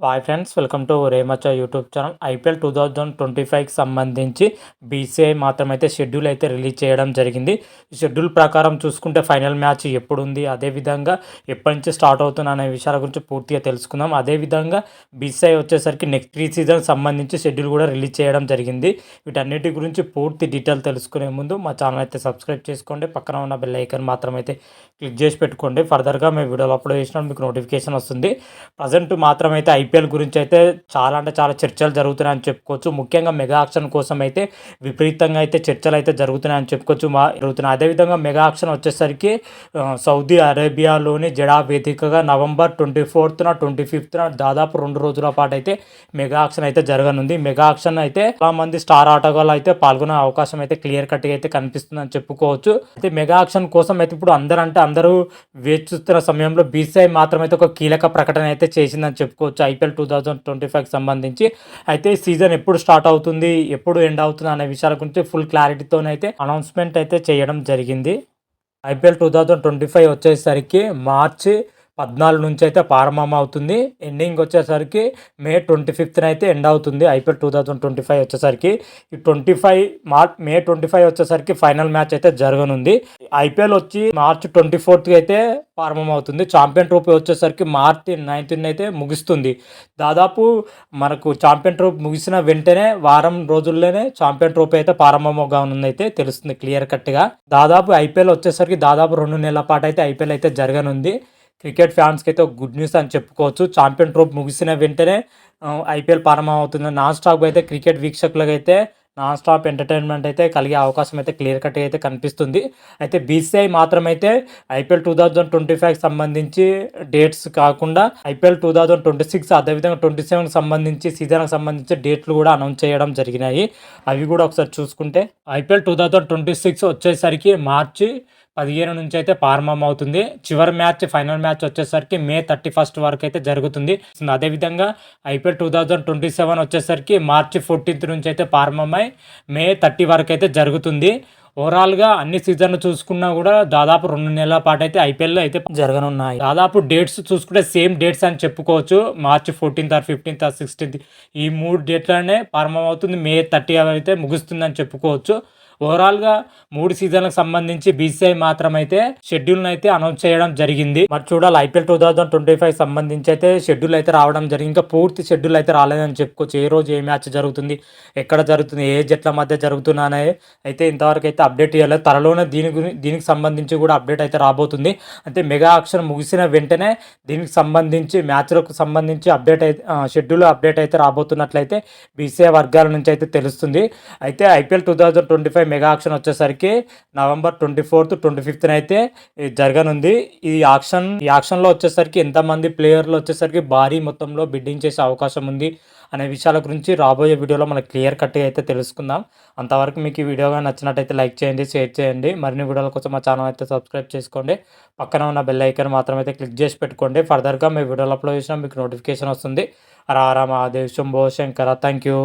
Hi friends, welcome to రేమచ్చ YouTube channel. IPL 2025కి సంబంధించి బీసీఐ మాత్రమైతే షెడ్యూల్ అయితే రిలీజ్ చేయడం జరిగింది. ఈ షెడ్యూల్ ప్రకారం చూసుకుంటే ఫైనల్ మ్యాచ్ ఎప్పుడు ఉంది, అదేవిధంగా ఎప్పటి నుంచి స్టార్ట్ అవుతుంది అనే విషయాల గురించి పూర్తిగా తెలుసుకుందాం. అదేవిధంగా బీసీఐ వచ్చేసరికి నెక్స్ట్ 3 సీజన్కి సంబంధించి షెడ్యూల్ కూడా రిలీజ్ చేయడం జరిగింది. వీటన్నిటి గురించి పూర్తి డీటెయిల్ తెలుసుకునే ముందు మా ఛానల్ అయితే సబ్స్క్రైబ్ చేసుకోండి, పక్కన ఉన్న బెల్ ఐకాన్ మాత్రమైతే క్లిక్ చేసి పెట్టుకోండి. ఫర్దర్గా మేము వీడియోలు అప్లోడ్ చేసినా మీకు నోటిఫికేషన్ వస్తుంది. ప్రజెంట్ మాత్రమైతే ఐపీఎల్ గురించి అయితే చాలా అంటే చాలా చర్చలు జరుగుతున్నాయని చెప్పుకోవచ్చు. ముఖ్యంగా మెగా ఆక్షన్ కోసం అయితే విపరీతంగా అయితే చర్చలు అయితే జరుగుతున్నాయని చెప్పుకోవచ్చు. జరుగుతున్నాయి. అదేవిధంగా మెగా ఆక్షన్ వచ్చేసరికి సౌదీ అరేబియాలోని జెడా వేదికగా నవంబర్ 24న 25న దాదాపు 2 రోజుల పాటు అయితే మెగా ఆక్షన్ అయితే జరగనుంది. మెగా ఆక్షన్ అయితే చాలా మంది స్టార్ ఆటగాళ్ళు అయితే పాల్గొనే అవకాశం అయితే క్లియర్ కట్గా అయితే కనిపిస్తుందని చెప్పుకోవచ్చు. అయితే మెగా ఆక్షన్ కోసం అయితే ఇప్పుడు అందరూ వేచి చూస్తున్న సమయంలో బీసీఐ మాత్రమైతే ఒక కీలక ప్రకటన అయితే చేసిందని చెప్పుకోవచ్చు. ఐపీఎల్ 2025కి సంబంధించి అయితే సీజన్ ఎప్పుడు స్టార్ట్ అవుతుంది, ఎప్పుడు ఎండ్ అవుతుంది అనే విషయాల గురించి ఫుల్ క్లారిటీతోనైతే అనౌన్స్మెంట్ అయితే చేయడం జరిగింది. ఐపీఎల్ 2025 వచ్చేసరికి మార్చి 14 నుంచి అయితే ప్రారంభం అవుతుంది. ఎండింగ్ వచ్చేసరికి మే 25న అయితే ఎండ్ అవుతుంది. ఐపీఎల్ 2025 వచ్చేసరికి ఈ మే 25 వచ్చేసరికి ఫైనల్ మ్యాచ్ అయితే జరగనుంది. ఐపీఎల్ వచ్చి మార్చి 24కి అయితే ప్రారంభం అవుతుంది. ఛాంపియన్ ట్రోఫీ వచ్చేసరికి మార్చి 9న అయితే ముగుస్తుంది. దాదాపు మనకు ఛాంపియన్ ట్రోఫీ ముగిసిన వెంటనే వారం రోజుల్లోనే ఛాంపియన్ ట్రోఫీ అయితే ప్రారంభంగా అయితే తెలుస్తుంది క్లియర్ కట్గా. దాదాపు ఐపీఎల్ వచ్చేసరికి దాదాపు 2 నెలల పాటు అయితే ఐపీఎల్ అయితే జరగనుంది. క్రికెట్ ఫ్యాన్స్కి అయితే ఒక గుడ్ న్యూస్ అని చెప్పుకోవచ్చు. ఛాంపియన్ ట్రోఫీ ముగిసిన వెంటనే ఐపీఎల్ ప్రారంభం అవుతుంది. నాన్ స్టాప్ అయితే క్రికెట్ వీక్షకులకు అయితే నాన్ స్టాప్ ఎంటర్టైన్మెంట్ అయితే కలిగే అవకాశం అయితే క్లియర్ కట్గా అయితే కనిపిస్తుంది. అయితే బీసీఐ మాత్రమైతే ఐపీఎల్ 2025కి సంబంధించి డేట్స్ కాకుండా ఐపీఎల్ 2026 అదేవిధంగా 27కి సంబంధించి సీజన్కి సంబంధించి డేట్లు కూడా అనౌన్స్ చేయడం జరిగినాయి. అవి కూడా ఒకసారి చూసుకుంటే ఐపీఎల్ 2026 వచ్చేసరికి మార్చి 15 నుంచి అయితే ప్రారంభం అవుతుంది. చివరి మ్యాచ్ ఫైనల్ మ్యాచ్ వచ్చేసరికి మే 31 వరకు అయితే జరుగుతుంది. అదేవిధంగా ఐపీఎల్ 2027 వచ్చేసరికి మార్చి 14 నుంచి అయితే ప్రారంభమై మే 30 వరకు అయితే జరుగుతుంది. ఓవరాల్గా అన్ని సీజన్లు చూసుకున్నా కూడా దాదాపు 2 నెలల పాటు అయితే ఐపీఎల్ అయితే జరగనున్నాయి. దాదాపు డేట్స్ చూసుకుంటే సేమ్ డేట్స్ అని చెప్పుకోవచ్చు. మార్చి 14th are 15th are 16th ఈ 3 డేట్లనే ప్రారంభం అవుతుంది. మే 30 అయితే ముగుస్తుందని చెప్పుకోవచ్చు. ఓవరాల్గా 3 సీజన్లకు సంబంధించి బీసీఐ మాత్రమైతే షెడ్యూల్ని అయితే అనౌన్స్ చేయడం జరిగింది. మరి చూడాలి ఐపీఎల్ 2025 సంబంధించి అయితే షెడ్యూల్ అయితే రావడం జరిగింది. ఇంకా పూర్తి షెడ్యూల్ అయితే రాలేదని చెప్పుకోవచ్చు. ఏ రోజు ఏ మ్యాచ్ జరుగుతుంది, ఎక్కడ జరుగుతుంది, ఏ జట్ల మధ్య జరుగుతున్నాయి అయితే ఇంతవరకు అయితే అప్డేట్ ఇవ్వలేదు. త్వరలోనే దీనికి సంబంధించి కూడా అప్డేట్ అయితే రాబోతుంది. అంటే మెగా ఆక్షన్ ముగిసిన వెంటనే దీనికి సంబంధించి మ్యాచ్లకు సంబంధించి షెడ్యూల్ అప్డేట్ అయితే రాబోతున్నట్లయితే బీసీఐ వర్గాల నుంచి అయితే తెలుస్తుంది. అయితే ఐపీఎల్ 2025 మెగా ఆక్షన్ వచ్చేసరికి నవంబర్ 24th 25th అయితే జరగనుంది. ఈ ఆక్షన్లో వచ్చేసరికి ఎంతమంది ప్లేయర్లు వచ్చేసరికి భారీ మొత్తంలో బిడ్డింగ్ చేసే అవకాశం ఉంది అనే విషయాల గురించి రాబోయే వీడియోలో మనకు క్లియర్ కట్గా అయితే తెలుసుకుందాం. అంతవరకు మీకు ఈ వీడియోగా నచ్చినట్టయితే లైక్ చేయండి, షేర్ చేయండి. మరిన్ని వీడియోల కోసం మా ఛానల్ అయితే సబ్స్క్రైబ్ చేసుకోండి, పక్కన ఉన్న బెల్ ఐకాన్ మాత్రమైతే క్లిక్ చేసి పెట్టుకోండి. ఫర్దర్గా మీ వీడియోలు అప్లోడ్ చేసినా మీకు నోటిఫికేషన్ వస్తుంది. హర హర మహాదేవ్, శంభో శంకర. Thank you.